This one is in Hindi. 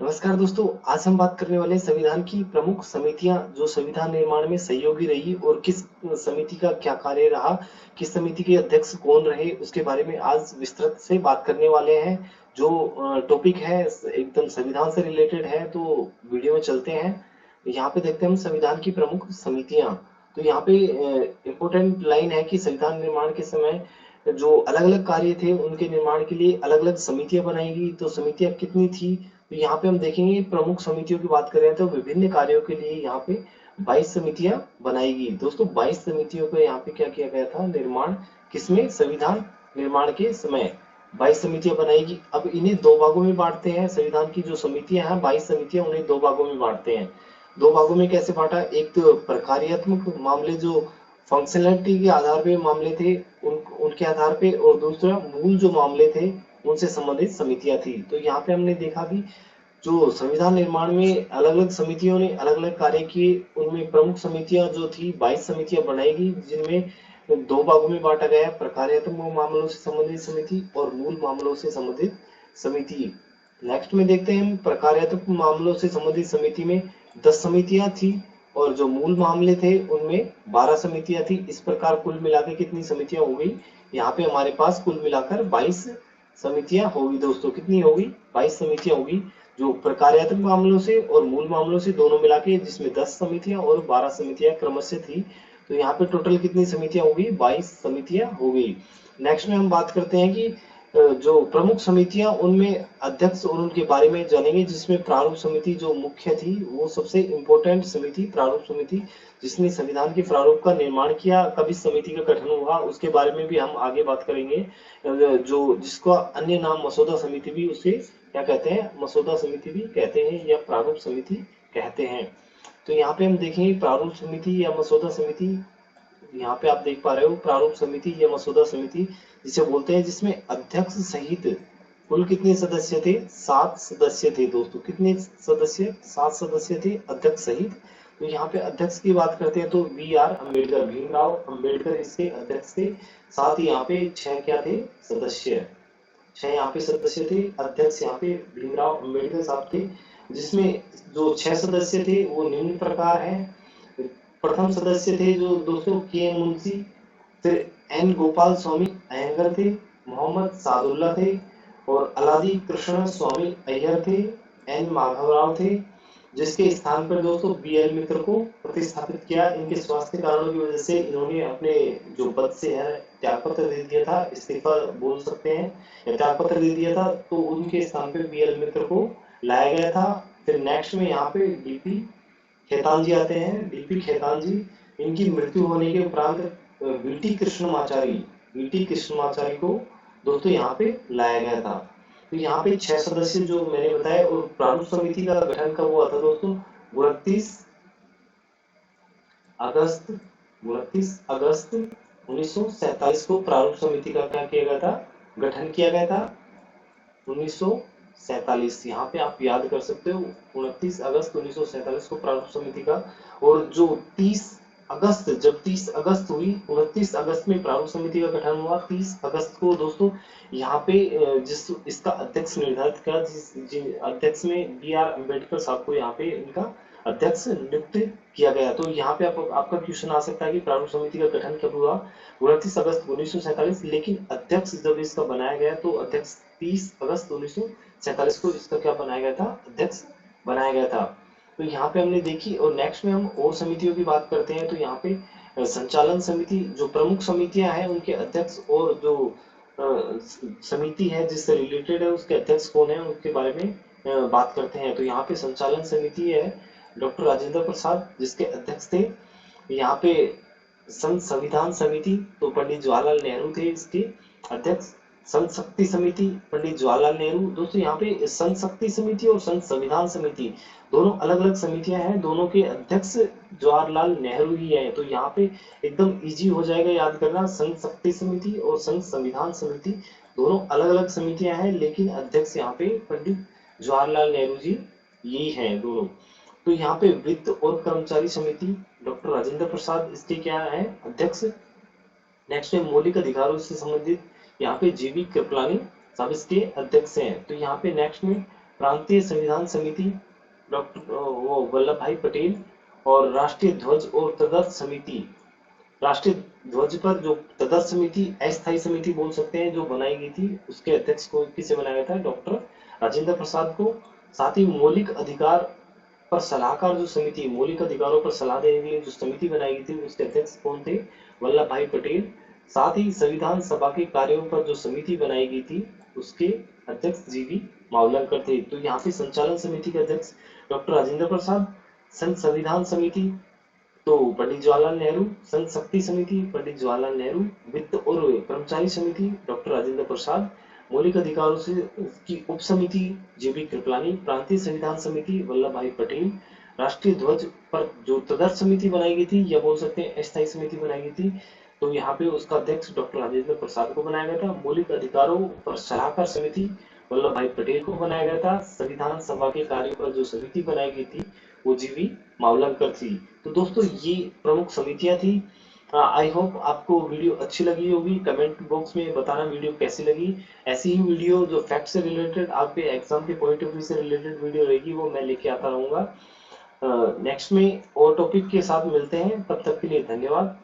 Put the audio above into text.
नमस्कार दोस्तों, आज हम बात करने वाले हैं संविधान की प्रमुख समितियां जो संविधान निर्माण में सहयोगी रही और किस समिति का क्या कार्य रहा, किस समिति के अध्यक्ष कौन रहे, उसके बारे में आज विस्तृत से बात करने वाले हैं। जो टॉपिक है एकदम संविधान से रिलेटेड है, तो वीडियो में चलते हैं। यहाँ पे देखते हैं हम संविधान की प्रमुख समितियां। तो यहाँ पे इम्पोर्टेंट लाइन है कि संविधान निर्माण के समय जो अलग अलग कार्य थे उनके निर्माण के लिए अलग अलग समितियां बनाई गई। तो समितियां कितनी थी, तो यहाँ पे हम देखेंगे प्रमुख समितियों की बात करें तो विभिन्न कार्यों के लिए यहाँ पे 22 समितियां बनाई गई। दोस्तों 22 समितियों का यहाँ पे क्या किया गया था, निर्माण किसमें, संविधान निर्माण के समय 22 समितियां बनाएगी। अब इन्हें दो भागों में बांटते हैं। संविधान की जो समितियां हैं 22 समितियां, उन्हें दो भागों में बांटते हैं। दो भागों में कैसे बांटा, एक तो प्रकार्यात्मक मामले जो फंक्शनलिटी के आधार पे मामले थे उनके आधार पे, और दूसरा मूल जो मामले थे उनसे संबंधित समितियां थी। तो यहाँ पे हमने देखा कि जो संविधान निर्माण में अलग अलग समितियों ने अलग अलग कार्य किए। उनमें प्रमुख समितियां जो थी 22 समितियां बनाई गई, जिनमें दो भागों में बांटा गया, प्रकार्यात्मक मामलों से संबंधित समिति और मूल मामलों से संबंधित समिति। नेक्स्ट में देखते हैं हम, प्रकार्यात्मक मामलों से संबंधित समिति में 10 समितियां थी और जो मूल मामले थे उनमें 12 समितियां थी। इस प्रकार कुल मिलाकर कितनी समितियां हो गई, यहाँ पे हमारे पास कुल मिलाकर 22 समितियां होगी। दोस्तों कितनी होगी, 22 समितियां होगी, जो प्रकार्यात्मक मामलों से और मूल मामलों से दोनों मिला के, जिसमें 10 समितियां और 12 समितियां क्रमशः थी। तो यहाँ पे टोटल कितनी समितियां होगी, 22 समितियां हो गई। नेक्स्ट में हम बात करते हैं कि जो प्रमुख समितियां उनमें अध्यक्ष और उनके बारे में जानेंगे, जिसमें प्रारूप समिति जो मुख्य थी, वो सबसे इंपॉर्टेंट समिति प्रारूप समिति, जिसने संविधान के प्रारूप का निर्माण किया। कब इस समिति का गठन हुआ उसके बारे में भी हम आगे बात करेंगे। जो जिसका अन्य नाम मसौदा समिति भी, उसे क्या कहते हैं, मसौदा समिति भी कहते हैं या प्रारूप समिति कहते हैं। तो यहाँ पे हम देखेंगे प्रारूप समिति या मसौदा समिति। यहाँ पे आप देख पा रहे हो प्रारूप समिति या मसौदा समिति जिसे बोलते हैं, जिसमें अध्यक्ष सहित कुल कितने सदस्य थे, 7 सदस्य थे। दोस्तों कितने सदस्य, 7 सदस्य थे अध्यक्ष सहित। तो यहाँ पे अध्यक्ष की बात करते हैं तो बी आर अम्बेडकर, भीमराव अम्बेडकर इसके अध्यक्ष थे। साथ ही यहाँ पे 6 क्या थे, सदस्य, 6 यहाँ पे सदस्य थे। अध्यक्ष यहाँ पे भीमराव अम्बेडकर साहब थे, जिसमें जो 6 सदस्य थे वो निम्न प्रकार है। प्रथम सदस्य थे जो दोस्तों के एम मुंशी, फिर एन गोपाल स्वामी अयंगर थे, मोहम्मद सादुल्ला थे, और अलादी कृष्ण स्वामी अय्यर थे, एन माधवराव थे। जिसके स्थान पर दोस्तों बी एल मित्र को प्रतिस्थापित किया। इनके स्वास्थ्य कारणों की वजह से इन्होंने अपने जो पद से है त्यागपत्र दे दिया था, इस्तीफा बोल सकते हैं, या त्यागपत्र दे दिया था। तो उनके स्थान पर बी एल मित्र को लाया गया था। फिर नेक्स्ट में यहाँ पे डीपी खेतान जी आते हैं, डीपी खेतान जी। इनकी मृत्यु होने के उपरांत बीटी कृष्णमाचारी, बीटी कृष्णमाचारी को दोस्तों यहाँ पे लाया गया था। तो यहाँ पे 6 सदस्य जो मैंने बताया। और प्रारूप समिति का गठन कब हुआ था दोस्तों, 29 अगस्त 1947 को प्रारूप समिति का क्या किया गया था, गठन किया गया था। 1947, यहाँ पे आप याद कर सकते हो, 29 अगस्त 1947 को प्रारूप समिति का। और जो 30 अगस्त, जब 30 अगस्त हुई, 29 अगस्त में प्रारूप समिति का गठन हुआ। 30 अगस्त को दोस्तों यहाँ पे जिस इसका अध्यक्ष निर्धारित किया, जिस अध्यक्ष में बी आर अम्बेडकर साहब को यहाँ पे इनका अध्यक्ष नियुक्त किया गया। तो यहाँ पे आपका क्वेश्चन आ सकता है कि प्रारूप समिति का गठन कब हुआ, 29 अगस्त 1947। लेकिन अध्यक्ष जब इसका बनाया गया तो अध्यक्ष 30 अगस्त 1947 को इसका क्या बनाया गया था, अध्यक्ष बनाया गया था। तो यहाँ पे हमने देखी। और नेक्स्ट में हम और समितियों की बात करते हैं। तो यहाँ पे संचालन समिति, जो प्रमुख समितियां हैं उनके अध्यक्ष, और जो समिति है जिससे रिलेटेड है उसके अध्यक्ष कौन है, उनके बारे में बात करते हैं। तो यहाँ पे संचालन समिति है डॉक्टर राजेंद्र प्रसाद, जिसके अध्यक्ष थे। यहाँ पे संघ संविधान समिति, तो पंडित जवाहरलाल नेहरू थे इसके अध्यक्ष। संघ शक्ति समिति, पंडित जवाहरलाल नेहरू। दोस्तों यहाँ पे संघ शक्ति समिति और संघ संविधान समिति दोनों अलग अलग समितियां हैं, दोनों के अध्यक्ष जवाहरलाल नेहरू ही है। तो यहाँ पे एकदम इजी हो जाएगा याद करना, संघ शक्ति समिति और संघ संविधान समिति दोनों अलग अलग समितियां हैं, लेकिन अध्यक्ष यहाँ पे पंडित जवाहरलाल नेहरू जी यही हैं दोनों। तो यहाँ पे वित्त और कर्मचारी समिति, डॉक्टर राजेंद्र प्रसाद इसके क्या है, अध्यक्ष। नेक्स्ट में मौलिक अधिकारों से संबंधित, यहाँ पे जीवी कृपलानी साहब इसके अध्यक्ष हैं। तो यहाँ पे नेक्स्ट में प्रांतीय संविधान समिति डॉक्टर वो वल्लभ भाई पटेल, और राष्ट्रीय ध्वज और तदर्थ समिति, राष्ट्रीय ध्वज पर जो तदर्थ समिति, अस्थायी समिति बोल सकते हैं, जो बनाई गई थी, उसके अध्यक्ष को किसे बनाया गया था? डॉक्टर राजेंद्र प्रसाद को। साथ ही मौलिक अधिकार पर सलाहकार जो समिति, मौलिक अधिकारों पर सलाह देने के लिए जो समिति बनाई गई थी, उसके अध्यक्ष कौन थे? वल्लभ भाई पटेल। साथ ही संविधान सभा के कार्यों पर जो समिति बनाई गई थी, उसके अध्यक्ष जीवी मावलंकर थे। तो यहाँ पे संचालन समिति के अध्यक्ष डॉक्टर राजेंद्र प्रसाद, संविधान समिति तो पंडित जवाहरलाल नेहरू, संघ शक्ति समिति पंडित जवाहरलाल नेहरू, वित्त और कर्मचारी समिति डॉक्टर राजेंद्र प्रसाद, मौलिक अधिकारों से की उप समिति जेबी कृपलानी, प्रांतीय संविधान समिति वल्लभ भाई पटेल, राष्ट्रीय ध्वज पर जो तदर्थ समिति बनाई गई थी, या बोल सकते हैं अस्थायी समिति बनाई गई थी, तो यहाँ पे उसका अध्यक्ष डॉक्टर राजेंद्र प्रसाद को बनाया गया था। मौलिक अधिकारों पर सलाहकार समिति वल्लभ भाई पटेल को बनाया गया था। संविधान सभा के कार्यों पर जो समिति बनाई गई थी, वो जीवी मावलंकर थी। तो दोस्तों ये प्रमुख समितियां थी। आई होप आपको वीडियो अच्छी लगी होगी। कमेंट बॉक्स में बताना वीडियो कैसी लगी। ऐसी ही वीडियो जो फैक्ट से रिलेटेड, आपके एग्जाम के पॉइंट ऑफ व्यू से रिलेटेड वीडियो रहेगी, वो मैं लेके आता रहूंगा। नेक्स्ट में और टॉपिक के साथ मिलते हैं, तब तक के लिए धन्यवाद।